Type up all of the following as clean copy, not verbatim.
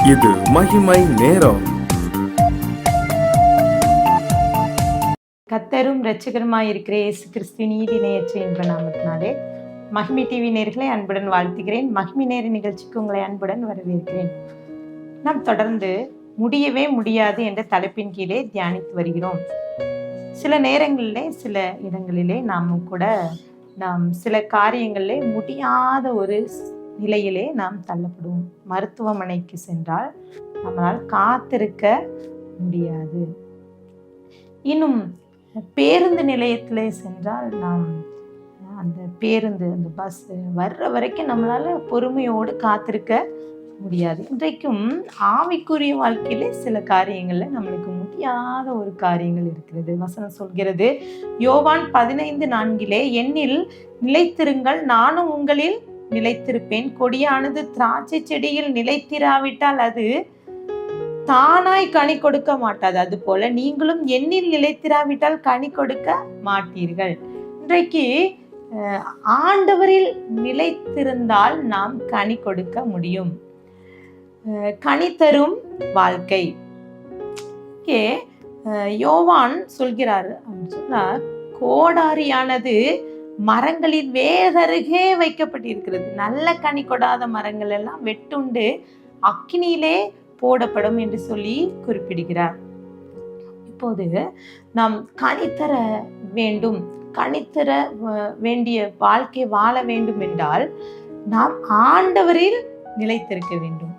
இது மகிமை நேரம். கர்த்தரும் இரட்சகருமாய் இருக்கிற இயேசு கிறிஸ்து நீதி நேயற்ற என்ற நாமத்தினாலே மகிமை டிவி நேயர்களை அன்புடன் வாழ்த்துகிறேன். மகிமை நேர நிகழ்ச்சிக்கு உங்களை அன்புடன் வரவேற்கிறேன். நாம் தொடர்ந்து முடியவே முடியாது என்ற தலைப்பின் கீழே தியானித்து வருகிறோம். சில நேரங்களிலே சில இடங்களிலே நாம் சில காரியங்களிலே முடியாத ஒரு நிலையிலே நாம் தள்ளப்படுவோம். மருத்துவமனைக்கு சென்றால் நம்மளால் காத்திருக்க முடியாது. இன்னும் பேருந்து நிலையத்திலே சென்றால் நாம் அந்த பஸ் வர்ற வரைக்கும் நம்மளால பொறுமையோடு காத்திருக்க முடியாது. இன்றைக்கும் ஆவிக்குரிய வாழ்க்கையிலே சில காரியங்கள்ல நம்மளுக்கு முடியாத ஒரு காரியங்கள் இருக்கிறது. வசனம் சொல்கிறது, யோவான் 15:4 என்னில் நிலைத்திருங்கள், நானும் உங்களில் நிலைத்திருப்பேன். கொடியானது திராட்சை செடியில் நிலைத்திராவிட்டால் அது தானாய் கனி கொடுக்க மாட்டாது. அது போல நீங்களும் என்னில் நிலைத்திராவிட்டால் கனி கொடுக்க மாட்டீர்கள். இன்றைக்கு ஆண்டவரில் நிலைத்திருந்தால் நாம் கனி கொடுக்க முடியும். கனி தரும் வாழ்க்கை. யோவான் சொல்கிறார், கோடாரியானது மரங்களின் வேரருகே வைக்கப்பட்டிருக்கிறது. நல்ல கனி கொடாத மரங்கள் எல்லாம் வெட்டுண்டு அக்கினியிலே போடப்படும் என்று சொல்லி குறிப்பிடுகிறார். இப்போது நாம் கனித்தர வேண்டும், கனித்தர வேண்டிய வாழ்க்கை வாழ வேண்டும் என்றால் நாம் ஆண்டவரில் நிலைத்திருக்க வேண்டும்.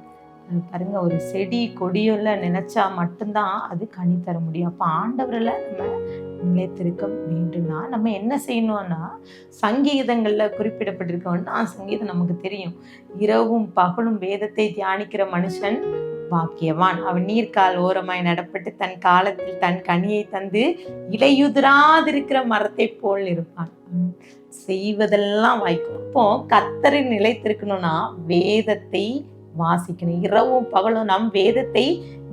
பாருங்க, ஒரு செடி கொடியுள்ள நினைச்சா மட்டும்தான் அது கனி தர முடியும். அப்ப ஆண்டவரில் நம்ம நிலைத்திருக்க வேண்டும்னா நம்ம என்ன செய்யணும்னா, சங்கீதங்கள்ல குறிப்பிடப்பட்டிருக்கோம்னா சங்கீதம் நமக்கு தெரியும். இரவும் பகலும் வேதத்தை தியானிக்கிற மனுஷன் பாக்கியவான். அவன் நீர்க்கால் ஓரமாய் நடப்பட்டு தன் காலத்தில் தன் கனியை தந்து இலையுதிராதிருக்கிற மரத்தை போல் இருப்பான். செய்வதெல்லாம் வாய்க்கும். அப்போ கர்த்தரில் நிலைத்திருக்கணும்னா வேதத்தை வாசிக்கணும். இரவும் பகலும் நாம் வேதத்தை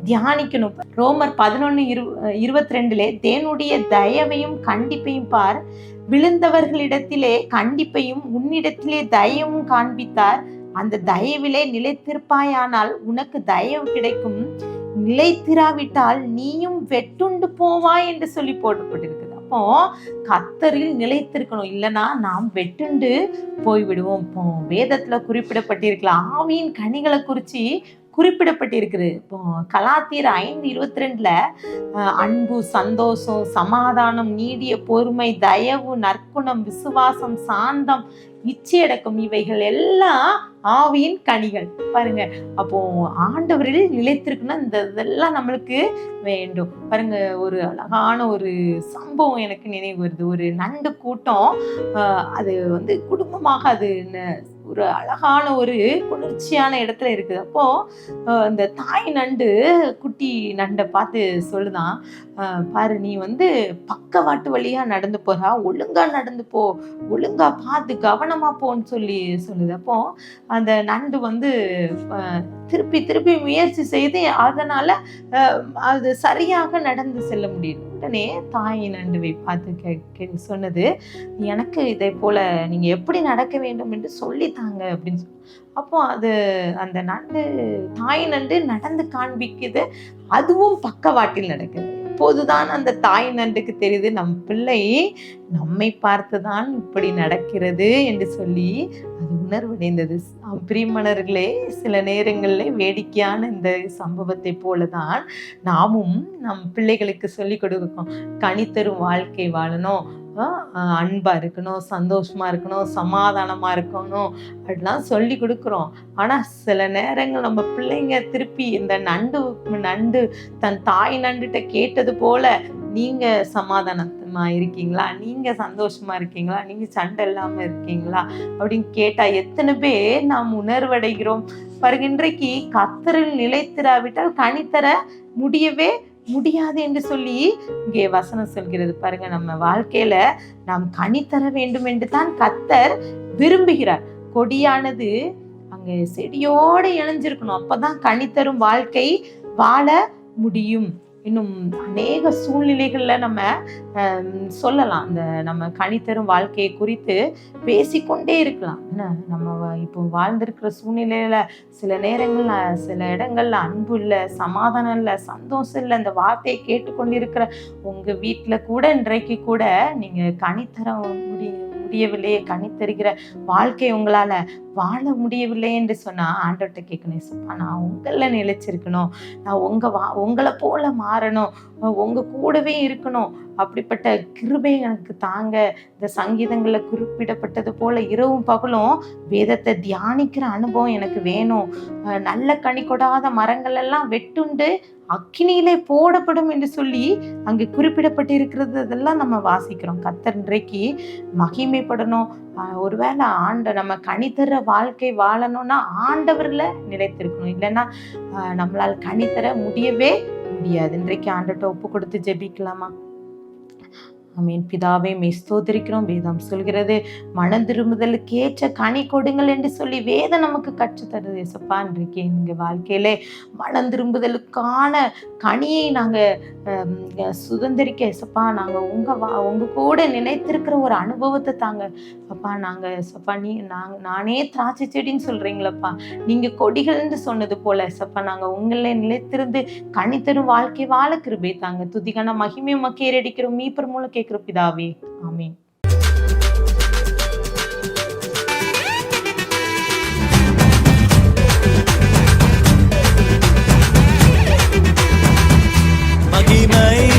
தியானிக்கணும். ரோமர் 11:22 தேவனுடைய தயவையும் கண்டிப்பையும் பார், விழுந்தவர்களிடத்திலே கண்டிப்பையும் உன்னிடத்திலே தயவும் காண்பித்தார். அந்த தயவிலே நிலைத்திருப்பாயானால் உனக்கு தயவு கிடைக்கும், நிலைத்திராவிட்டால் நீயும் வெட்டுண்டு போவாய் என்று சொல்லி போடப்பட்டிருக்குது. அப்போ கர்த்தரில் நிலைத்திருக்கணும், இல்லைன்னா நாம் வெட்டுண்டு போய்விடுவோம். இப்போ வேதத்துல குறிப்பிடப்பட்டிருக்கலாம் ஆவியின் கனிகளை குறித்து குறிப்பிடப்பட்டிருக்குது. இப்போ கலாத்தியர் 5:22 அன்பு, சந்தோஷம், சமாதானம், நீடிய பொறுமை, தயவு, நற்குணம், விசுவாசம், சாந்தம், இச்சையடக்கம், இவைகள் எல்லாம் ஆவியின் கனிகள். பாருங்க, அப்போ ஆண்டவரில் நிலைத்திருக்குன்னா இதெல்லாம் நம்மளுக்கு வேண்டும். பாருங்க, ஒரு அழகான ஒரு சம்பவம் எனக்கு நினைவு வருது. ஒரு நண்டு கூட்டம் அது குடும்பமாக அது ஒரு அழகான ஒரு குளிர்ச்சியான இடத்துல இருக்குது. அப்போ அந்த தாய் நண்டு குட்டி நண்டை பார்த்து சொல்லுதான், பாரு நீ பக்கவாட்டு வழியா நடந்து போறா, ஒழுங்கா நடந்து போ, ஒழுங்கா பார்த்து கவனமா போன்னு சொல்லுது. அப்போ அந்த நண்டு திருப்பி திருப்பி முயற்சி செய்து அதனால அது சரியாக நடந்து செல்ல முடியும். உடனே தாய் நண்டுவை பார்த்து சொன்னது, எனக்கு இதை போல நீங்க எப்படி நடக்க வேண்டும் என்று சொல்லித்தாங்க அப்படின்னு சொல்லி. அப்போ அந்த தாய் நண்டு நடந்து காண்பிக்குது, அதுவும் பக்கவாட்டில் நடக்குது. அப்போதுதான் அந்த தாய் நண்டுக்கு தெரியுது, நம் பிள்ளை நம்மை பார்த்துதான் இப்படி நடக்கிறது என்று சொல்லி அது உணர்வடைந்தது. பிரியமானவர்களே, சில நேரங்களில் வேடிக்கையான இந்த சம்பவத்தை போலதான் நாமும் நம் பிள்ளைகளுக்கு சொல்லி கொடுக்கணும். கனித்தரும் வாழ்க்கை வாழணும், அன்பா இருக்கணும், சந்தோஷமா இருக்கணும், சமாதானமா இருக்கணும் அப்படிலாம் சொல்லி கொடுக்குறோம். ஆனா சில நேரங்கள் நம்ம பிள்ளைங்க திருப்பி இந்த நண்டு தன் தாய் நண்டுகிட்ட கேட்டது போல, நீங்க சமாதானமா இருக்கீங்களா, நீங்க சந்தோஷமா இருக்கீங்களா, நீங்க சண்டை இல்லாம இருக்கீங்களா அப்படின்னு கேட்டா எத்தனை பேர் நாம் உணர்வடைகிறோம். பாருங்க, இன்றைக்கு கர்த்தரில் நிலைத்திராவிட்டால் கனித்தர முடியவே முடியாது என்று சொல்லி இங்கே வசனம் சொல்கிறது. பாருங்க, நம்ம வாழ்க்கையில நாம் கனி தர வேண்டும் என்று தான் கர்த்தர் விரும்புகிறார். கொடியானது அங்க செடியோடு இணைஞ்சிருக்கணும், அப்பதான் கனி தரும் வாழ்க்கை வாழ முடியும். இன்னும் அநேக சூழ்நிலைகள்ல நம்ம சொல்லலாம். இந்த நம்ம கனித்தரும் வாழ்க்கையை குறித்து பேசிக்கொண்டே இருக்கலாம். என்ன நம்ம இப்போ வாழ்ந்திருக்கிற சூழ்நிலையில சில நேரங்கள்ல சில இடங்கள்ல அன்பு இல்லை, சமாதானம் இல்லை, சந்தோஷம் இல்லை. இந்த வார்த்தையை கேட்டுக்கொண்டிருக்கிற உங்க வீட்டுல கூட இன்றைக்கு கூட நீங்க கனித்தர முடியவில்லையே, கனித்தருகிற வாழ்க்கை உங்களால வாழ முடியவில்லை என்று சொன்னா ஆண்டவர்கிட்ட கேட்கணும், ஏசப்பா நான் உங்கள நிலைச்சிருக்கணும், நான் உங்களை போல மாறணும், உங்க கூடவே இருக்கணும், அப்படிப்பட்ட கிருபை எனக்கு தாங்க. இந்த சங்கீதங்கள்ல குறிப்பிடப்பட்டது போல இரவும் பகலும் வேதத்தை தியானிக்கிற அனுபவம் எனக்கு வேணும். நல்ல கனி கொடாத மரங்கள் எல்லாம் வெட்டுண்டு அக்கினியிலே போடப்படும் என்று சொல்லி அங்கு குறிப்பிடப்பட்டு இருக்கிறது. அதெல்லாம் நம்ம வாசிக்கிறோம். கர்த்தர் இன்றைக்கு மகிமைப்படணும். ஒருவேளை நம்ம கனித்தர வாழ்க்கை வாழணும்னா ஆண்டவர்ல நிலைத்திருக்கணும். இல்லைன்னா நம்மளால் கனித்தர முடியவே முடியாது. இன்றைக்கு ஆண்டவர்கிட்ட ஒப்பு கொடுத்து ஜெபிக்கலாமா? ஆமீன். பிதாவே ஸ்தோத்திரிக்கிறோம். வேதம் சொல்கிறது மனம் திரும்புதலுக்கு ஏற்ற கனி கொடுங்கள் என்று சொல்லி வேதம் நமக்கு கற்றுத்தருது. ஏசப்பா இன்றைக்கு எங்க வாழ்க்கையில மனம் திரும்புதலுக்கான கனியை நாங்க சுதந்திரிக்க ஏசப்பா நாங்க உங்க கூட நிலைத்திருக்கிற ஒரு அனுபவத்தை தாங்க அப்பா. நாங்க ஏசப்பா நானே திராட்சை செடின்னு சொல்றீங்களப்பா, நீங்க கொடிகள்னு சொன்னது போல ஏசப்பா நாங்க உங்களே நிலைத்திருந்து கனித்தரும் வாழ்க்கை வாழ கிருபை தாங்க. துதிகான மகிமை மக்கேறடிக்கிறோம் மீப்பர் மூலம் கேட்கிற பிதாவே, ஆமீன். மகிமை